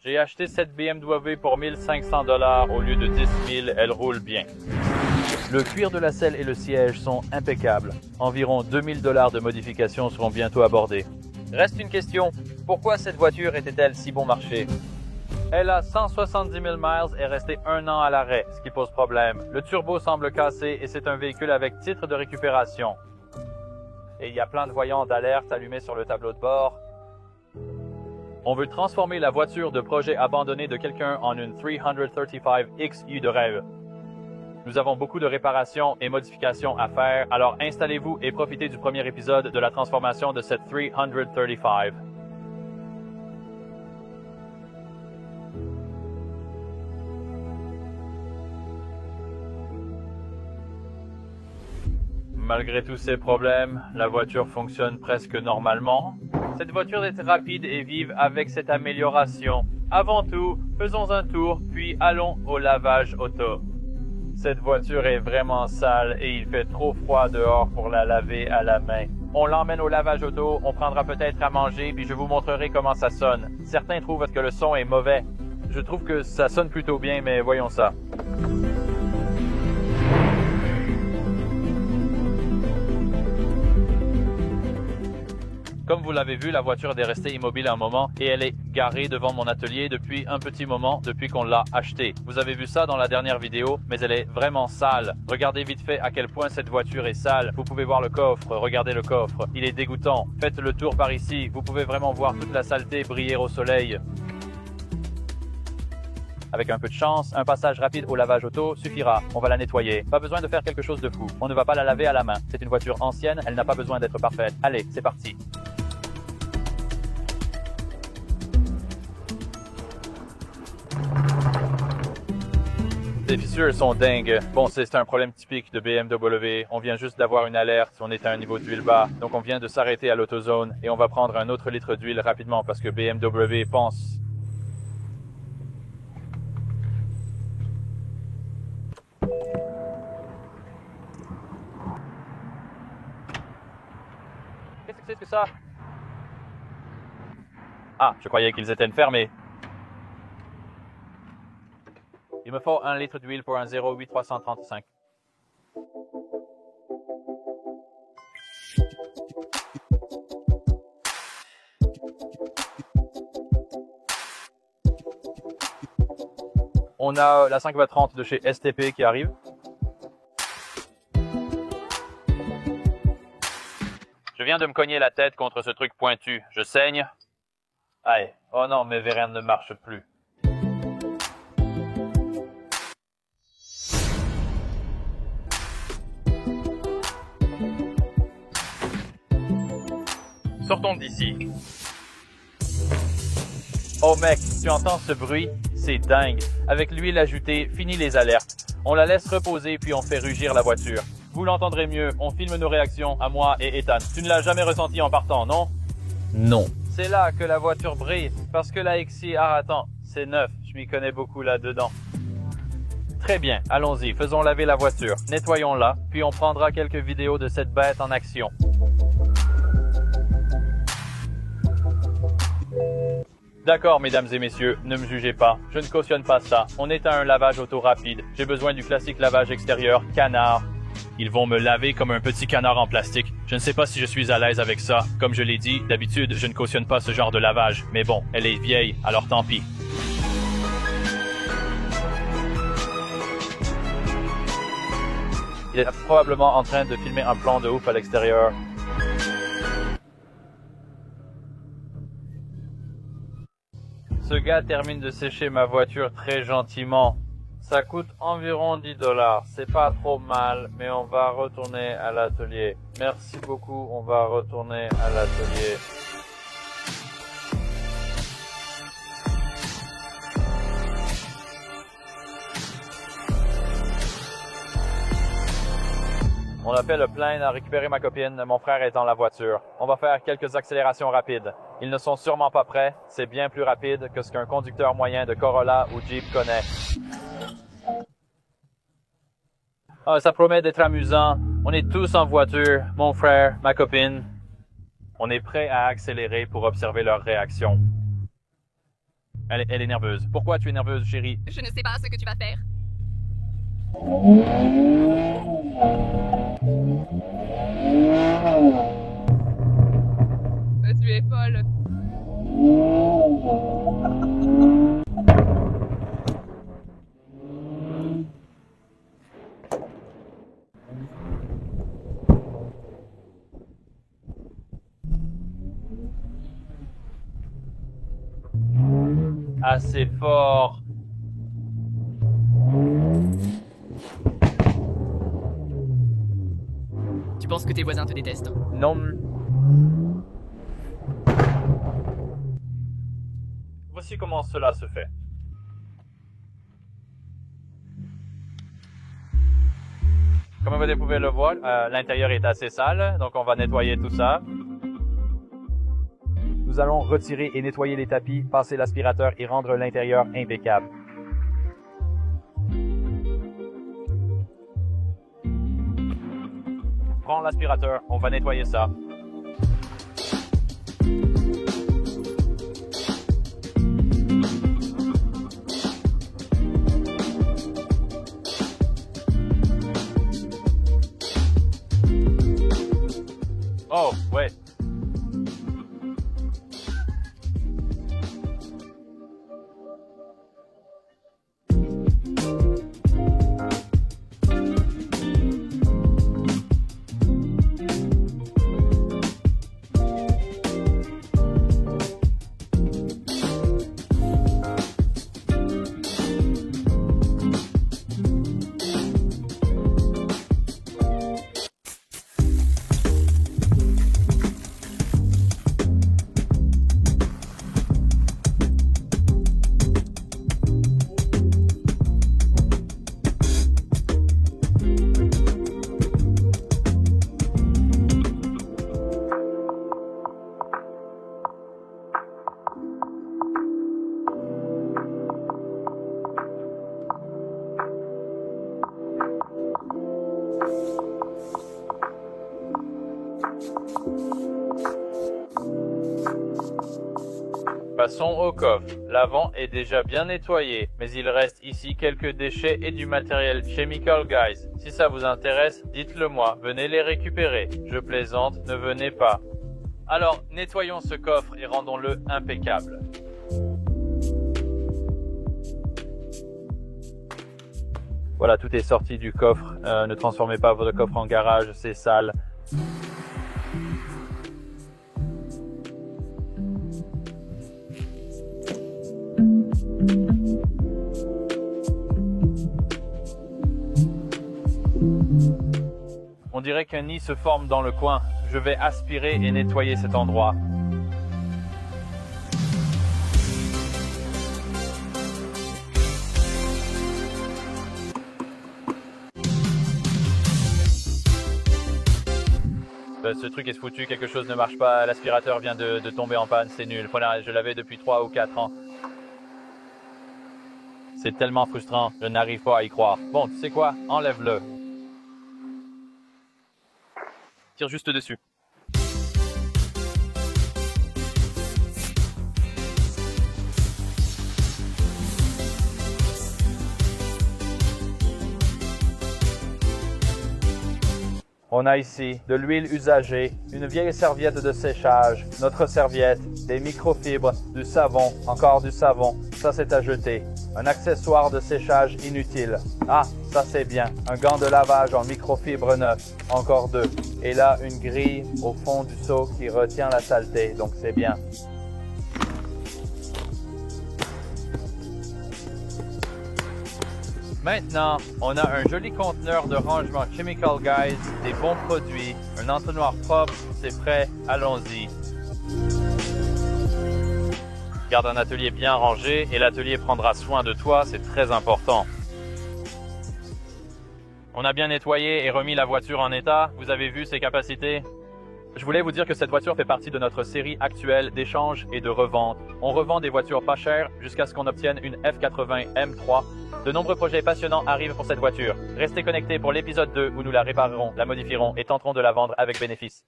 J'ai acheté cette BMW pour 1500 $ au lieu de 10 000, elle roule bien. Le cuir de la selle et le siège sont impeccables. Environ 2000 $ de modifications seront bientôt abordées. Reste une question, pourquoi cette voiture était-elle si bon marché? Elle a 170 000 miles et est restée 1 an à l'arrêt, ce qui pose problème. Le turbo semble cassé et c'est un véhicule avec titre de récupération. Et il y a plein de voyants d'alerte allumés sur le tableau de bord. On veut transformer la voiture de projet abandonnée de quelqu'un en une 335 XU de rêve. Nous avons beaucoup de réparations et modifications à faire, alors installez-vous et profitez du premier épisode de la transformation de cette 335. Malgré tous ces problèmes, la voiture fonctionne presque normalement. Cette voiture est rapide et vive avec cette amélioration. Avant tout, faisons un tour, puis allons au lavage auto. Cette voiture est vraiment sale et il fait trop froid dehors pour la laver à la main. On l'emmène au lavage auto, on prendra peut-être à manger, puis je vous montrerai comment ça sonne. Certains trouvent que le son est mauvais. Je trouve que ça sonne plutôt bien, mais voyons ça. Comme vous l'avez vu, la voiture est restée immobile un moment et elle est garée devant mon atelier depuis un petit moment, depuis qu'on l'a achetée. Vous avez vu ça dans la dernière vidéo, mais elle est vraiment sale. Regardez vite fait à quel point cette voiture est sale. Vous pouvez voir le coffre, regardez le coffre. Il est dégoûtant. Faites le tour par ici, vous pouvez vraiment voir toute la saleté briller au soleil. Avec un peu de chance, un passage rapide au lavage auto suffira. On va la nettoyer. Pas besoin de faire quelque chose de fou. On ne va pas la laver à la main. C'est une voiture ancienne, elle n'a pas besoin d'être parfaite. Allez, c'est parti. Les fissures sont dingues. Bon, c'est un problème typique de BMW. On vient juste d'avoir une alerte. On est à un niveau d'huile bas. Donc, on vient de s'arrêter à l'autozone et on va prendre un autre litre d'huile rapidement parce que BMW pense. Qu'est-ce que c'est que ça? Ah, je croyais qu'ils étaient fermés. Il me faut 1 litre d'huile pour un 08335. On a la 520 de chez STP qui arrive. Je viens de me cogner la tête contre ce truc pointu. Je saigne. Aïe. Oh non, mes vérènes ne marchent plus. Sortons d'ici. Oh mec, tu entends ce bruit? C'est dingue. Avec l'huile ajoutée, fini les alertes. On la laisse reposer puis on fait rugir la voiture. Vous l'entendrez mieux, on filme nos réactions à moi et Ethan. Tu ne l'as jamais ressenti en partant, non? Non. C'est là que la voiture brille, parce que la XI, attends, c'est neuf, je m'y connais beaucoup là-dedans. Très bien, allons-y, faisons laver la voiture. Nettoyons-la, puis on prendra quelques vidéos de cette bête en action. D'accord, mesdames et messieurs, ne me jugez pas. Je ne cautionne pas ça. On est à un lavage auto rapide. J'ai besoin du classique lavage extérieur, canard. Ils vont me laver comme un petit canard en plastique. Je ne sais pas si je suis à l'aise avec ça. Comme je l'ai dit, d'habitude, je ne cautionne pas ce genre de lavage. Mais bon, elle est vieille, alors tant pis. Il est probablement en train de filmer un plan de ouf à l'extérieur. Ce gars termine de sécher ma voiture très gentiment. Ça coûte environ 10 $. C'est pas trop mal, mais on va retourner à l'atelier. Merci beaucoup, on va retourner à l'atelier. On appelle le plein à récupérer ma copine. Mon frère est dans la voiture. On va faire quelques accélérations rapides. Ils ne sont sûrement pas prêts. C'est bien plus rapide que ce qu'un conducteur moyen de Corolla ou Jeep connaît. Ça promet d'être amusant. On est tous en voiture. Mon frère, ma copine. On est prêt à accélérer pour observer leur réaction. Elle est nerveuse. Pourquoi tu es nerveuse, chérie? Je ne sais pas ce que tu vas faire. Tu es folle. Assez fort. Tu penses que tes voisins te détestent? Non. Voici comment cela se fait. Comme vous pouvez le voir, l'intérieur est assez sale, donc on va nettoyer tout ça. Nous allons retirer et nettoyer les tapis, passer l'aspirateur et rendre l'intérieur impeccable. Prends l'aspirateur, on va nettoyer ça. Oh, ouais. Passons au coffre. L'avant est déjà bien nettoyé, mais il reste ici quelques déchets et du matériel Chemical Guys. Si ça vous intéresse, dites-le moi, venez les récupérer. Je plaisante, ne venez pas. Alors, nettoyons ce coffre et rendons-le impeccable. Voilà, tout est sorti du coffre. Ne transformez pas votre coffre en garage, c'est sale. On dirait qu'un nid se forme dans le coin. Je vais aspirer et nettoyer cet endroit. Ce truc est foutu, quelque chose ne marche pas, l'aspirateur vient de tomber en panne, c'est nul. Voilà, je l'avais depuis 3 ou 4 ans. C'est tellement frustrant, je n'arrive pas à y croire. Bon, tu sais quoi? Enlève-le. Tire juste dessus. On a ici de l'huile usagée, une vieille serviette de séchage, notre serviette, des microfibres, du savon, encore du savon, ça c'est à jeter. Un accessoire de séchage inutile. Ah, ça c'est bien. Un gant de lavage en microfibre neuf, encore 2. Et là, une grille au fond du seau qui retient la saleté, donc c'est bien. Maintenant, on a un joli conteneur de rangement Chemical Guys, des bons produits, un entonnoir propre, c'est prêt, allons-y. Garde un atelier bien rangé et l'atelier prendra soin de toi, c'est très important. On a bien nettoyé et remis la voiture en état, vous avez vu ses capacités? Je voulais vous dire que cette voiture fait partie de notre série actuelle d'échange et de revente. On revend des voitures pas chères jusqu'à ce qu'on obtienne une F80 M3. De nombreux projets passionnants arrivent pour cette voiture. Restez connectés pour l'épisode 2 où nous la réparerons, la modifierons et tenterons de la vendre avec bénéfice.